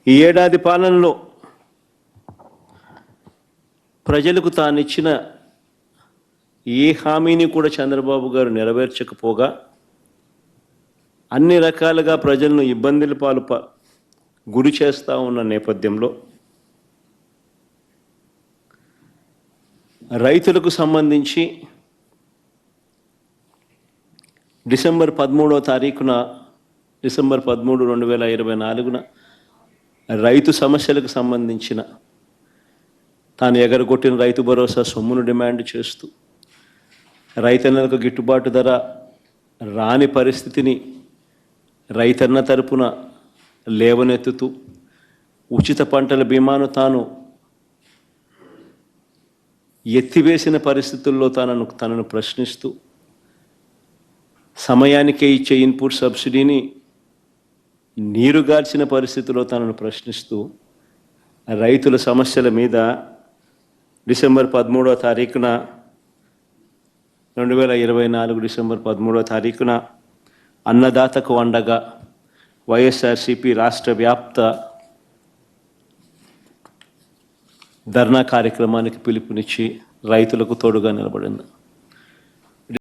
ఈ ఏడాది పాలనలో ప్రజలకు తానిచ్చిన ఏ హామీని కూడా చంద్రబాబు గారు నెరవేర్చకపోగా అన్ని రకాలుగా ప్రజలను ఇబ్బందుల పాలు గురి చేస్తూ ఉన్న నేపథ్యంలో రైతులకు సంబంధించి డిసెంబర్ 13, 2024 రైతు సమస్యలకు సంబంధించిన తాను ఎగరగొట్టిన రైతు భరోసా సొమ్మును డిమాండ్ చేస్తూ రైతన్నలకు గిట్టుబాటు ధర రాని పరిస్థితిని రైతన్న తరపున లేవనెత్తుతూ ఉచిత పంటల బీమాను తాను ఎత్తివేసిన పరిస్థితుల్లో తనను ప్రశ్నిస్తూ సమయానికే ఇచ్చే ఇన్పుట్ సబ్సిడీని నీరుగార్చిన పరిస్థితుల్లో తనను ప్రశ్నిస్తూ రైతుల సమస్యల మీద డిసెంబర్ 13, 2024 డిసెంబర్ 13 అన్నదాతకు అండగా వైఎస్ఆర్సీపీ రాష్ట్ర వ్యాప్త ధర్నా కార్యక్రమానికి పిలుపునిచ్చి రైతులకు తోడుగా నిలబడింది.